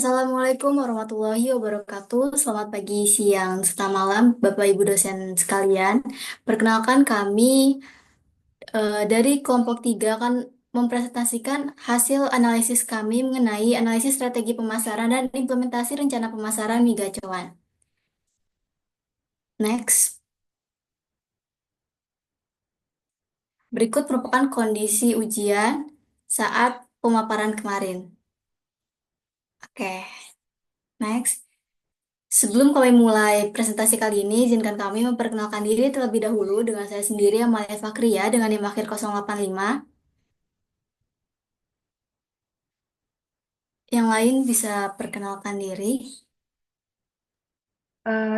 Assalamualaikum warahmatullahi wabarakatuh. Selamat pagi, siang, serta malam, Bapak Ibu dosen sekalian. Perkenalkan kami dari kelompok 3 akan mempresentasikan hasil analisis kami mengenai analisis strategi pemasaran dan implementasi rencana pemasaran Miga Cuan. Next, berikut merupakan kondisi ujian saat pemaparan kemarin. Oke, next. Sebelum kami mulai presentasi kali ini, izinkan kami memperkenalkan diri terlebih dahulu dengan saya sendiri, Amalia Fakria, dengan NIM akhir 085. Yang lain bisa perkenalkan diri.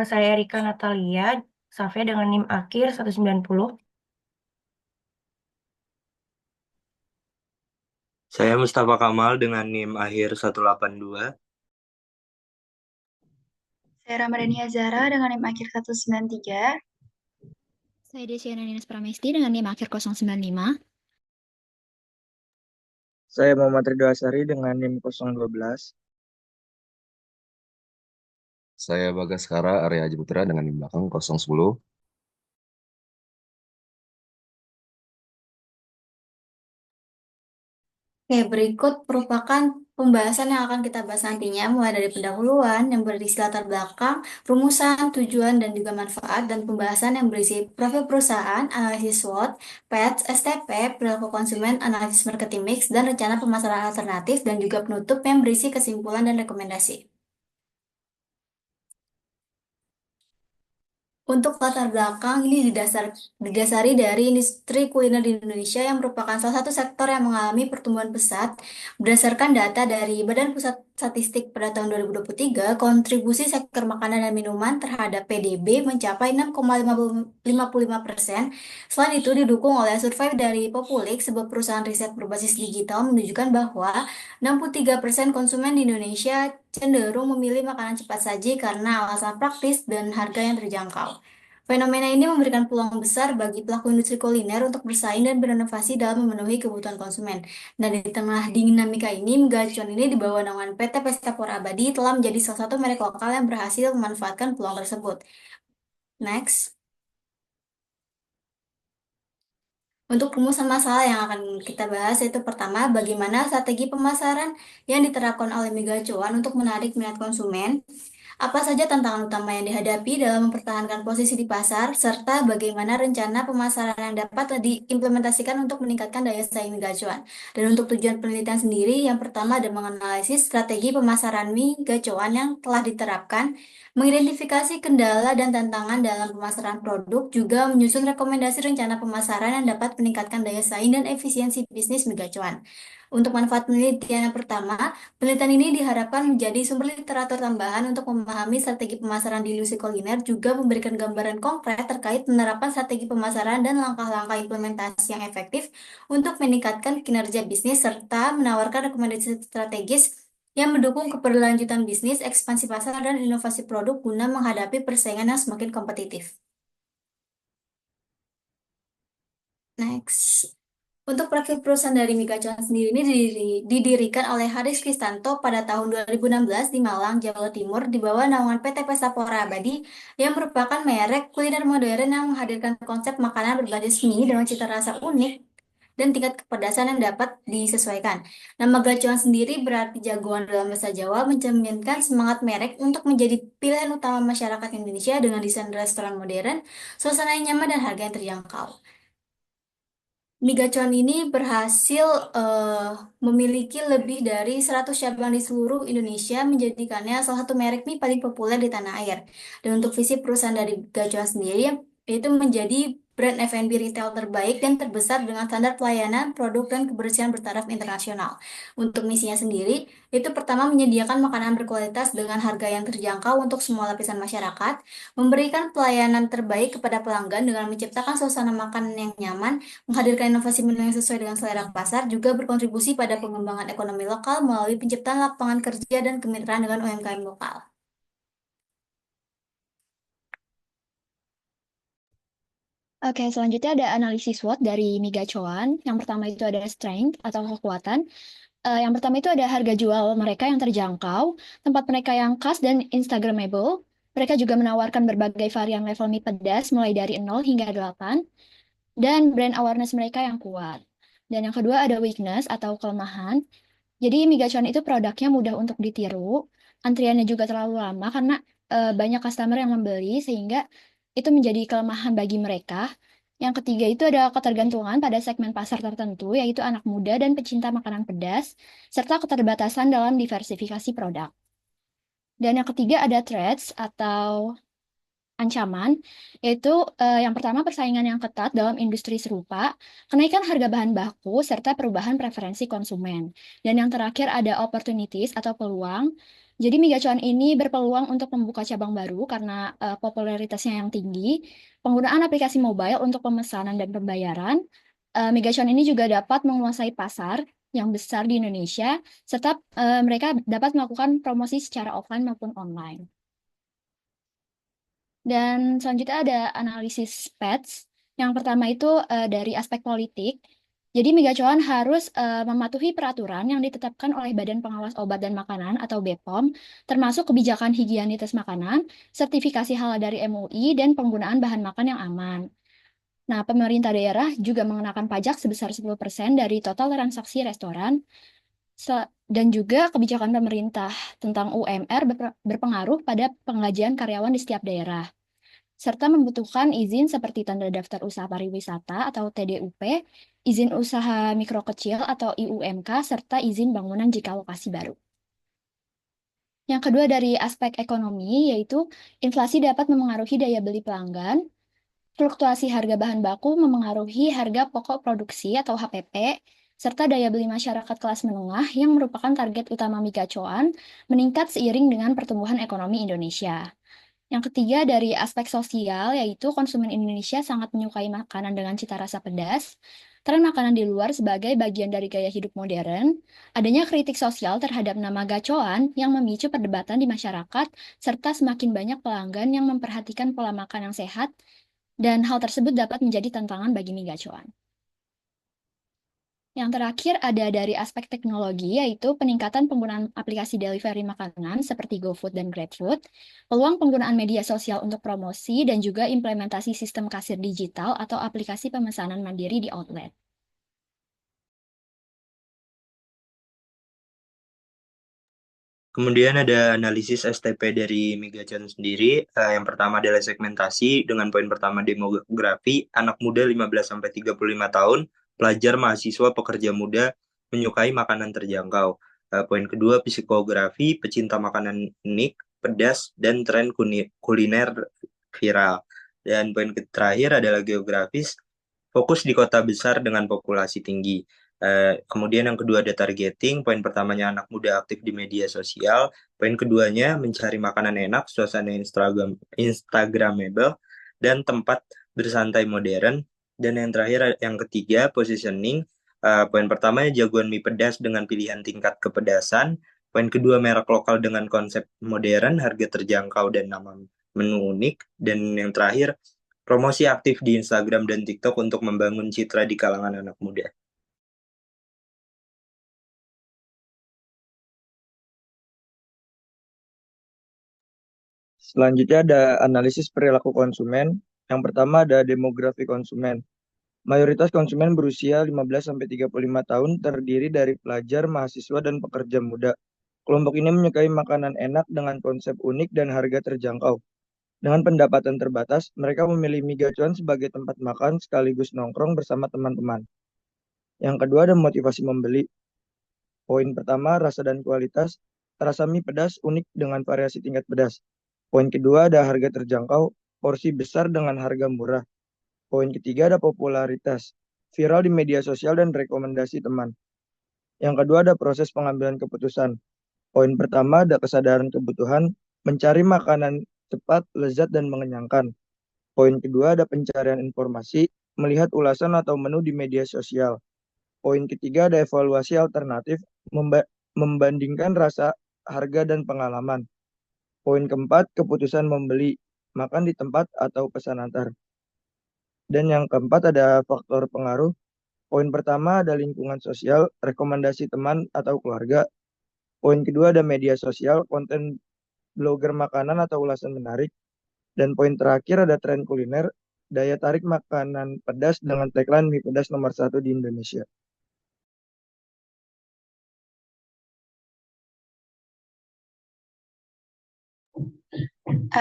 Saya Rika Natalia, Safia dengan NIM akhir 190. Saya Mustafa Kamal dengan NIM akhir 182. Saya Ramadhani Azara dengan NIM akhir 193. Saya Desiana Ninas Pramesti dengan NIM akhir 095. Saya Muhammad Ridho Asari dengan NIM 012. Saya Bagaskara Arya Haji Putra dengan NIM belakang 010. Oke, berikut merupakan pembahasan yang akan kita bahas nantinya, mulai dari pendahuluan yang berisi latar belakang, rumusan, tujuan, dan juga manfaat, dan pembahasan yang berisi profil perusahaan, analisis SWOT, PET, STP, perilaku konsumen, analisis marketing mix, dan rencana pemasaran alternatif, dan juga penutup yang berisi kesimpulan dan rekomendasi. Untuk latar belakang ini didasari dari industri kuliner di Indonesia yang merupakan salah satu sektor yang mengalami pertumbuhan pesat. Berdasarkan data dari Badan Pusat Statistik pada tahun 2023, kontribusi sektor makanan dan minuman terhadap PDB mencapai 6,55%. Selain itu, didukung oleh survei dari Populik, sebuah perusahaan riset berbasis digital, menunjukkan bahwa 63% konsumen di Indonesia cenderung memilih makanan cepat saji karena alasan praktis dan harga yang terjangkau. Fenomena ini memberikan peluang besar bagi pelaku industri kuliner untuk bersaing dan berinovasi dalam memenuhi kebutuhan konsumen. Nah, di tengah dinamika ini, Gacuan ini di bawah naungan PT Pesta Pora Abadi telah menjadi salah satu merek lokal yang berhasil memanfaatkan peluang tersebut. Next. Untuk rumusan masalah yang akan kita bahas yaitu pertama, bagaimana strategi pemasaran yang diterapkan oleh Mega Cuan untuk menarik minat konsumen, apa saja tantangan utama yang dihadapi dalam mempertahankan posisi di pasar, serta bagaimana rencana pemasaran yang dapat diimplementasikan untuk meningkatkan daya saing Mega Cuan. Dan untuk tujuan penelitian sendiri, yang pertama ada menganalisis strategi pemasaran Mega Cuan yang telah diterapkan, mengidentifikasi kendala dan tantangan dalam pemasaran produk, juga menyusun rekomendasi rencana pemasaran yang dapat meningkatkan daya saing dan efisiensi bisnis Mega Cuan. Untuk manfaat penelitian yang pertama, penelitian ini diharapkan menjadi sumber literatur tambahan untuk memahami strategi pemasaran di industri kuliner, juga memberikan gambaran konkret terkait penerapan strategi pemasaran dan langkah-langkah implementasi yang efektif untuk meningkatkan kinerja bisnis, serta menawarkan rekomendasi strategis yang mendukung keberlanjutan bisnis, ekspansi pasar, dan inovasi produk guna menghadapi persaingan yang semakin kompetitif. Next. Untuk profil perusahaan dari Mika Cuan sendiri ini didirikan oleh Haris Kristanto pada tahun 2016 di Malang, Jawa Timur, di bawah naungan PT Pesta Pora Abadi, yang merupakan merek kuliner modern yang menghadirkan konsep makanan berbasis mie dengan cita rasa unik dan tingkat kepedasan yang dapat disesuaikan. Nama Gacuan sendiri berarti jagoan dalam bahasa Jawa, mencerminkan semangat merek untuk menjadi pilihan utama masyarakat Indonesia dengan desain restoran modern, suasana yang nyaman, dan harga yang terjangkau. Mie Gacuan ini berhasil memiliki lebih dari 100 cabang di seluruh Indonesia, menjadikannya salah satu merek mie paling populer di tanah air. Dan untuk visi perusahaan dari Gacuan sendiri, yaitu menjadi brand F&B retail terbaik dan terbesar dengan standar pelayanan, produk, dan kebersihan bertaraf internasional. Untuk misinya sendiri, itu pertama menyediakan makanan berkualitas dengan harga yang terjangkau untuk semua lapisan masyarakat, memberikan pelayanan terbaik kepada pelanggan dengan menciptakan suasana makanan yang nyaman, menghadirkan inovasi menu yang sesuai dengan selera pasar, juga berkontribusi pada pengembangan ekonomi lokal melalui penciptaan lapangan kerja dan kemitraan dengan UMKM lokal. Oke, selanjutnya ada analisis SWOT dari Miga Cuan. Yang pertama itu ada strength atau kekuatan. Yang pertama itu ada harga jual mereka yang terjangkau, tempat mereka yang khas dan Instagramable. Mereka juga menawarkan berbagai varian level mie pedas mulai dari 0 hingga 8, dan brand awareness mereka yang kuat. Dan yang kedua ada weakness atau kelemahan. Jadi mie gacuan itu produknya mudah untuk ditiru, antriannya juga terlalu lama karena banyak customer yang membeli sehingga itu menjadi kelemahan bagi mereka. Yang ketiga itu ada ketergantungan pada segmen pasar tertentu, yaitu anak muda dan pecinta makanan pedas, serta keterbatasan dalam diversifikasi produk. Dan yang ketiga ada threats atau ancaman, yaitu yang pertama persaingan yang ketat dalam industri serupa, kenaikan harga bahan baku, serta perubahan preferensi konsumen. Dan yang terakhir ada opportunities atau peluang. Jadi mie gacuan ini berpeluang untuk membuka cabang baru karena popularitasnya yang tinggi, penggunaan aplikasi mobile untuk pemesanan dan pembayaran. Mie gacuan ini juga dapat menguasai pasar yang besar di Indonesia, serta mereka dapat melakukan promosi secara offline maupun online. Dan selanjutnya ada analisis PETS. Yang pertama itu dari aspek politik. Jadi mie gacuan harus mematuhi peraturan yang ditetapkan oleh Badan Pengawas Obat dan Makanan atau BPOM, termasuk kebijakan higienitas makanan, sertifikasi halal dari MUI, dan penggunaan bahan makan yang aman. Nah, pemerintah daerah juga mengenakan pajak sebesar 10% dari total transaksi restoran, dan juga kebijakan pemerintah tentang UMR berpengaruh pada penggajian karyawan di setiap daerah, serta membutuhkan izin seperti tanda daftar usaha pariwisata atau TDUP, izin usaha mikro kecil atau IUMK, serta izin bangunan jika lokasi baru. Yang kedua dari aspek ekonomi, yaitu inflasi dapat memengaruhi daya beli pelanggan, fluktuasi harga bahan baku memengaruhi harga pokok produksi atau HPP, serta daya beli masyarakat kelas menengah yang merupakan target utama mie gacoan meningkat seiring dengan pertumbuhan ekonomi Indonesia. Yang ketiga dari aspek sosial, yaitu konsumen Indonesia sangat menyukai makanan dengan cita rasa pedas. Tren makanan di luar sebagai bagian dari gaya hidup modern, adanya kritik sosial terhadap nama gacoan yang memicu perdebatan di masyarakat, serta semakin banyak pelanggan yang memperhatikan pola makan yang sehat, dan hal tersebut dapat menjadi tantangan bagi mie gacoan. Yang terakhir ada dari aspek teknologi, yaitu peningkatan penggunaan aplikasi delivery makanan seperti GoFood dan GrabFood, peluang penggunaan media sosial untuk promosi, dan juga implementasi sistem kasir digital atau aplikasi pemesanan mandiri di outlet. Kemudian ada analisis STP dari mie gacuan sendiri. Yang pertama adalah segmentasi dengan poin pertama demografi, anak muda 15-35 tahun, pelajar, mahasiswa, pekerja muda menyukai makanan terjangkau. Poin kedua psikografi, pecinta makanan unik, pedas, dan tren kuliner viral. Dan poin terakhir adalah geografis, fokus di kota besar dengan populasi tinggi. Kemudian yang kedua ada targeting, poin pertamanya anak muda aktif di media sosial, poin keduanya mencari makanan enak, suasana Instagramable, dan tempat bersantai modern, dan yang terakhir yang ketiga positioning, poin pertamanya jagoan mie pedas dengan pilihan tingkat kepedasan, poin kedua merek lokal dengan konsep modern, harga terjangkau, dan nama menu unik, dan yang terakhir promosi aktif di Instagram dan TikTok untuk membangun citra di kalangan anak muda. Selanjutnya ada analisis perilaku konsumen. Yang pertama ada demografi konsumen. Mayoritas konsumen berusia 15-35 tahun terdiri dari pelajar, mahasiswa, dan pekerja muda. Kelompok ini menyukai makanan enak dengan konsep unik dan harga terjangkau. Dengan pendapatan terbatas, mereka memilih mie gacuan sebagai tempat makan sekaligus nongkrong bersama teman-teman. Yang kedua ada motivasi membeli. Poin pertama, rasa dan kualitas. Rasa mie pedas unik dengan variasi tingkat pedas. Poin kedua ada harga terjangkau, porsi besar dengan harga murah. Poin ketiga ada popularitas, viral di media sosial dan rekomendasi teman. Yang kedua ada proses pengambilan keputusan. Poin pertama ada kesadaran kebutuhan, mencari makanan cepat, lezat, dan mengenyangkan. Poin kedua ada pencarian informasi, melihat ulasan atau menu di media sosial. Poin ketiga ada evaluasi alternatif, membandingkan rasa, harga, dan pengalaman. Poin keempat, keputusan membeli, makan di tempat atau pesan antar. Dan yang keempat ada faktor pengaruh. Poin pertama ada lingkungan sosial, rekomendasi teman atau keluarga. Poin kedua ada media sosial, konten blogger makanan atau ulasan menarik. Dan poin terakhir ada tren kuliner, daya tarik makanan pedas dengan tagline mie pedas nomor satu di Indonesia.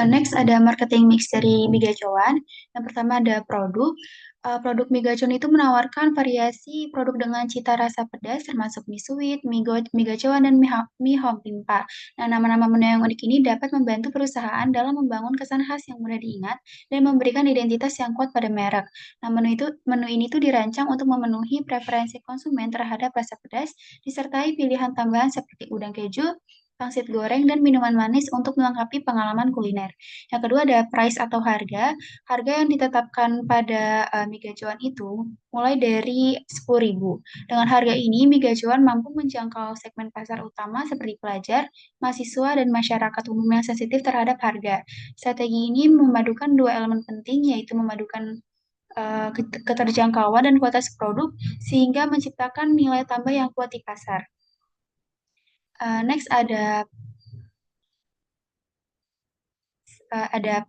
Next ada marketing mix dari Migacuan. Yang pertama ada produk. Produk Migacuan itu menawarkan variasi produk dengan cita rasa pedas termasuk mie sweet, mie gacuan, dan mie home pimpa. Nah, nama-nama menu yang unik ini dapat membantu perusahaan dalam membangun kesan khas yang mudah diingat dan memberikan identitas yang kuat pada merek. Nah, menu ini tuh dirancang untuk memenuhi preferensi konsumen terhadap rasa pedas, disertai pilihan tambahan seperti udang keju, pangsit goreng, dan minuman manis untuk melengkapi pengalaman kuliner. Yang kedua ada price atau harga. Harga yang ditetapkan pada mie gacuan itu mulai dari 10.000. Dengan harga ini, mie gacuan mampu menjangkau segmen pasar utama seperti pelajar, mahasiswa, dan masyarakat umum yang sensitif terhadap harga. Strategi ini memadukan dua elemen penting, yaitu memadukan keterjangkauan dan kualitas produk, sehingga menciptakan nilai tambah yang kuat di pasar. Next ada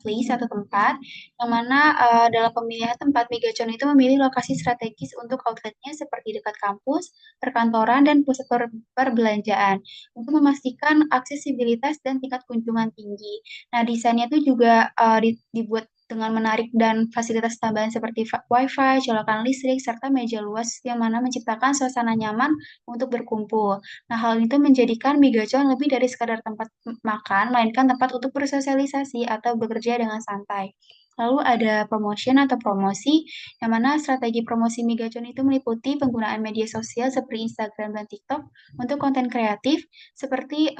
place atau tempat, yang mana dalam pemilihan tempat Migacon itu memilih lokasi strategis untuk outletnya seperti dekat kampus, perkantoran, dan pusat perbelanjaan untuk memastikan aksesibilitas dan tingkat kunjungan tinggi. Nah, desainnya itu juga dibuat dengan menarik dan fasilitas tambahan seperti wifi, colokan listrik, serta meja luas yang mana menciptakan suasana nyaman untuk berkumpul. Nah, hal itu menjadikan Migacon lebih dari sekadar tempat makan, melainkan tempat untuk bersosialisasi atau bekerja dengan santai. Lalu ada promotion atau promosi, yang mana strategi promosi Migacon itu meliputi penggunaan media sosial seperti Instagram dan TikTok untuk konten kreatif, seperti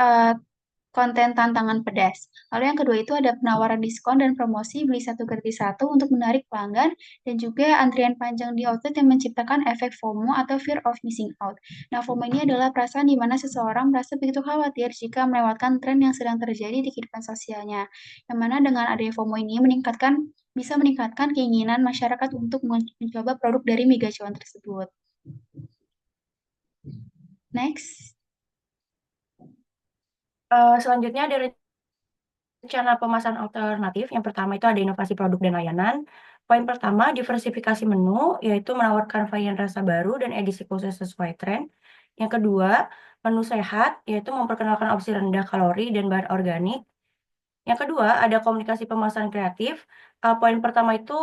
konten tantangan pedas. Lalu yang kedua itu ada penawaran diskon dan promosi beli satu gratis satu untuk menarik pelanggan dan juga antrian panjang di outlet yang menciptakan efek FOMO atau fear of missing out. Nah, FOMO ini adalah perasaan di mana seseorang merasa begitu khawatir jika melewatkan tren yang sedang terjadi di kehidupan sosialnya. Yang mana dengan adanya FOMO ini bisa meningkatkan keinginan masyarakat untuk mencoba produk dari Migacuan tersebut. Next. Selanjutnya ada rencana pemasaran alternatif. Yang pertama itu ada inovasi produk dan layanan. Poin pertama, diversifikasi menu, yaitu menawarkan varian rasa baru dan edisi khusus sesuai tren. Yang kedua, menu sehat, yaitu memperkenalkan opsi rendah kalori dan bahan organik. Yang kedua, ada komunikasi pemasaran kreatif. Poin pertama itu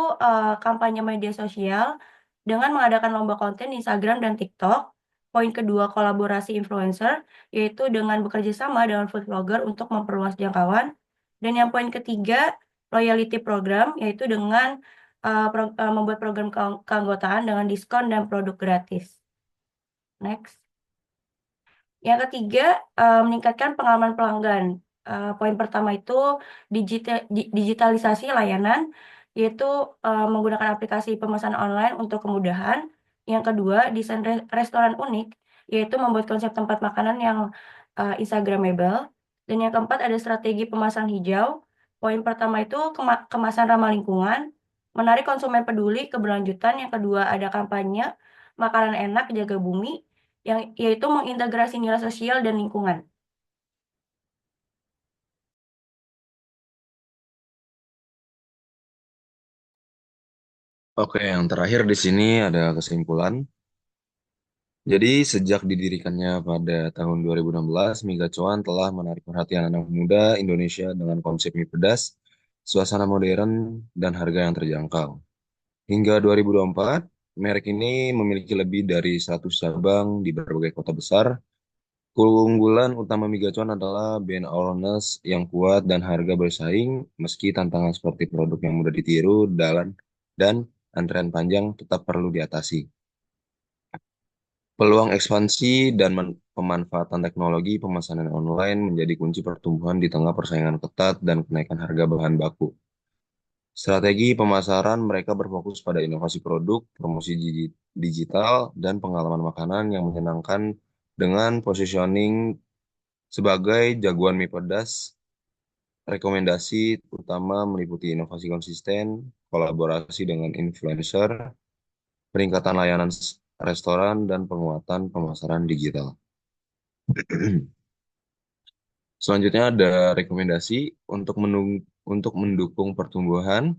kampanye media sosial dengan mengadakan lomba konten di Instagram dan TikTok. Poin kedua, kolaborasi influencer, yaitu dengan bekerja sama dengan food blogger untuk memperluas jangkauan. Dan yang poin ketiga, loyalty program, yaitu dengan membuat program keanggotaan dengan diskon dan produk gratis. Next. Yang ketiga, meningkatkan pengalaman pelanggan. Poin pertama itu digitalisasi layanan, yaitu menggunakan aplikasi pemesanan online untuk kemudahan. Yang kedua, desain restoran unik, yaitu membuat konsep tempat makanan yang Instagramable. Dan yang keempat, ada strategi pemasaran hijau. Poin pertama itu kemasan ramah lingkungan, menarik konsumen peduli keberlanjutan. Yang kedua, ada kampanye makanan enak, jaga bumi, yaitu mengintegrasi nilai sosial dan lingkungan. Oke, yang terakhir di sini ada kesimpulan. Jadi, sejak didirikannya pada tahun 2016, Mie Gacuan telah menarik perhatian anak muda Indonesia dengan konsep mie pedas, suasana modern, dan harga yang terjangkau. Hingga 2024, merek ini memiliki lebih dari 100 cabang di berbagai kota besar. Keunggulan utama Mie Gacuan adalah brand awareness yang kuat dan harga bersaing, meski tantangan seperti produk yang mudah ditiru dan antrean panjang tetap perlu diatasi. Peluang ekspansi dan pemanfaatan teknologi pemesanan online menjadi kunci pertumbuhan di tengah persaingan ketat dan kenaikan harga bahan baku. Strategi pemasaran mereka berfokus pada inovasi produk, promosi digital, dan pengalaman makanan yang menyenangkan dengan positioning sebagai jagoan mie pedas. Rekomendasi utama meliputi inovasi konsisten, kolaborasi dengan influencer, peningkatan layanan restoran, dan penguatan pemasaran digital. Selanjutnya ada rekomendasi untuk mendukung pertumbuhan.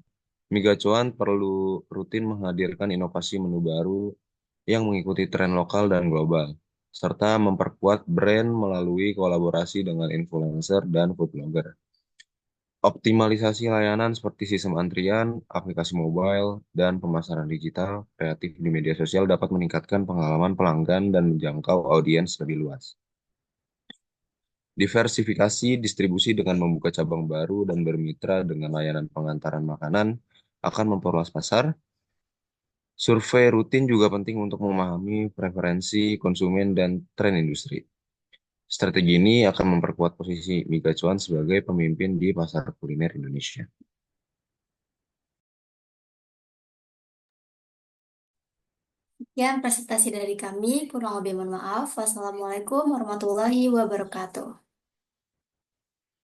Migacuan perlu rutin menghadirkan inovasi menu baru yang mengikuti tren lokal dan global, serta memperkuat brand melalui kolaborasi dengan influencer dan food blogger. Optimalisasi layanan seperti sistem antrian, aplikasi mobile, dan pemasaran digital kreatif di media sosial dapat meningkatkan pengalaman pelanggan dan menjangkau audiens lebih luas. Diversifikasi distribusi dengan membuka cabang baru dan bermitra dengan layanan pengantaran makanan akan memperluas pasar. Survei rutin juga penting untuk memahami preferensi konsumen dan tren industri. Strategi ini akan memperkuat posisi Migacuan sebagai pemimpin di pasar kuliner Indonesia. Sekian presentasi dari kami, kurang lebih mohon maaf. Wassalamualaikum warahmatullahi wabarakatuh.